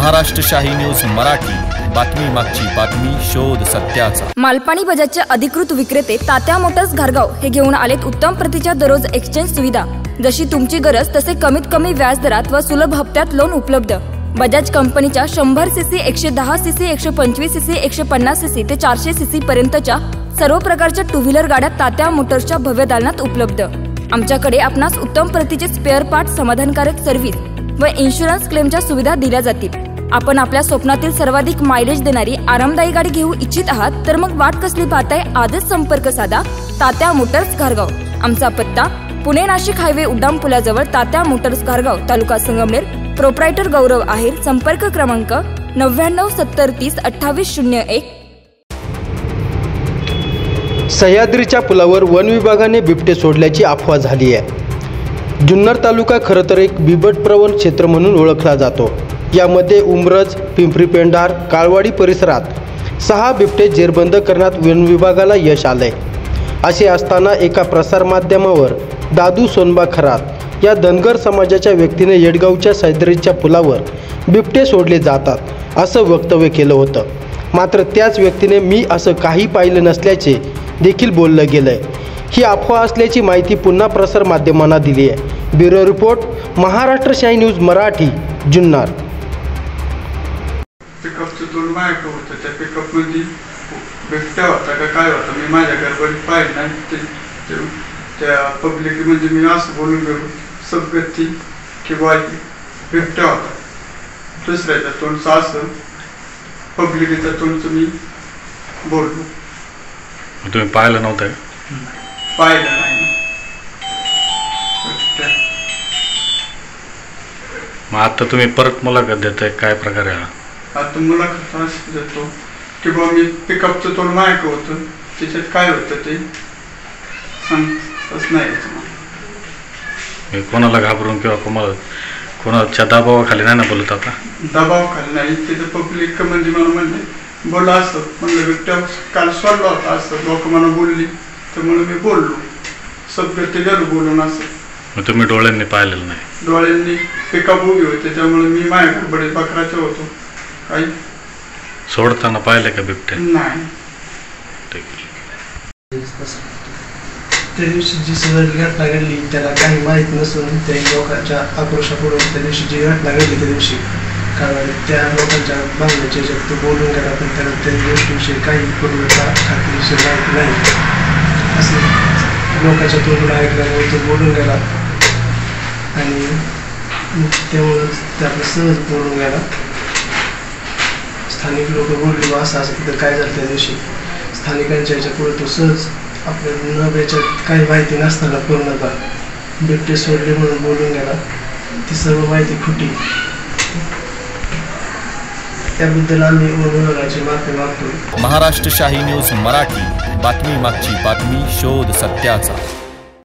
महाराष्ट्र शाही न्यूज मराठी, बातमी मागची बातमी, शोध सत्याचा। मालपाणी बजाजचे अधिकृत विक्रेते तात्या मोटर्स घारगाव हे घेऊन आलेत उत्तम प्रतीच्या दररोज एक्सचेंज सुविधा। जशी तुमची गरज तसे कमीत कमी व्याज दरात व सुलभ हप्त्यात लोन उपलब्ध। बजाज कंपनीच्या 100 सीसी, 110 सीसी, 125 सीसी, 150 सीसी ते 400 सीसी पर्यंतच्या सर्व प्रकारच्या टू व्हीलर गाड्या तात्या मोटर्सच्या भव्य दालनात उपलब्ध। आमच्याकडे आपणास उत्तम प्रतीचे स्पेअर पार्ट, समाधानकारक सर्व्हिस व इन्शुरन्स क्लेमच्या सुविधा दिल्या जातील। आपण आपल्या स्वप्नातील सर्वाधिक मायलेज देणारी आरामदायी गाडी घेऊ इच्छित आहात तर मग वाट कसली पाहताय? आजच संपर्क साधा तात्या मोटर्स घारगाव। आमचा पत्ता पुणे नाशिक हायवे उड्डाण पुलाजवळ, तात्या मोटर्स घारगाव, तालुका संगमनेर। प्रोप्रायटर गौरव आहेर। संपर्क क्रमांक 99 70 30 28 01। सह्याद्रीच्या पुलावर वन विभागाने बिबटे सोडल्याची अफवा झाली आहे। जुन्नर तालुका खरं तर एक बिबटप्रवण क्षेत्र म्हणून ओळखला जातो। यामध्ये उमरज, पिंपरी पेंढार, काळवाडी परिसरात 6 बिबटे जेरबंद करण्यात वन विभागाला यश आले। असे असताना एका प्रसारमाध्यमावर दादू सोनबा खरात या धनगर समाजाच्या व्यक्तीने येडगावच्या सह्याद्रीच्या पुलावर बिबटे सोडले जातात असं वक्तव्य केलं होतं। मात्र त्याच व्यक्तीने मी असं काही पाहिलं नसल्याचे देखील बोललं गेलंय। ही अफवा असल्याची माहिती पुन्हा प्रसार माध्यमांना दिली आहे। ब्युरो रिपोर्ट, महाराष्ट्र शाही न्यूज मराठी, जुन्नर। पिकअपचं दोन मायक होतं, त्या पिकअपमध्ये बिबट्या होता का काय होता मी माझ्या गडबडीत पाहिलं नाही। त्या पब्लिकमध्ये मी असं बोलून गेलो सबगती की बाई बिबट्या होता। दुसऱ्याच्या तोंडचं असं पब्लिकच्या तोंडचं मी बोललो। तुम्ही पाहिलं नव्हतं? पाहिलं नाही। मग आता तुम्ही परत मुलाखत देताय, काय प्रकार आहे? आता मुलाखत असं देतो की बा मी पिकअपचं तोंड मायक होतं, त्याच्यात काय होतं ते सांगतच नाही। कोणाला घाबरून किंवा कोणाच्या दबावाखाली नाही ना बोलत? आता दबावाखाली नाही, तिथं पब्लिक म्हणजे मला म्हणले बोला असं म्हणलं बिबट्या काल सोडला होता असं लोक मला बोलली त्यामुळे मी बोललो सगळं ते गेलो बोलून असं। मग तुम्ही डोळ्यांनी पाहिलेलं नाही? डोळ्यांनी पिकअप उभी होते त्यामुळे मी माझ्या गडबडीत बकराचे होतो। काही सोडताना पाहिले का बिबट्या? नाही। त्या दिवशी जी सगळी घटना घडली त्याला काही माहीत नसून त्या लोकांच्या आक्रोशापुढे त्या दिवशी जी घटना घडली त्या दिवशी कारण त्या लोकांच्या बांधण्याच्या ह्याच्यात तो बोलून गेला, पण त्याला त्या गोष्टीविषयी काही पूर्णता खात्रीशीर माहिती नाही असं लोकांच्या तोंडून ऐकल्यामुळे तो बोलून गेला आणि त्यामुळं ते आपलं सहज बोलून गेला। स्थानिक लोक बोलले असं असं तिथं काय झालं त्या दिवशी, स्थानिकांच्या ह्याच्या पुढे तो सहज आपल्या याच्यात काही माहिती नसताना पूर्णतः बिबटे सोडले म्हणून बोलून गेला। ती सर्व माहिती खोटी, त्याबद्दल आम्ही विभागाची माफी मागतो। महाराष्ट्र शाही न्यूज मराठी, बातमी मागची बातमी, शोध सत्याचा।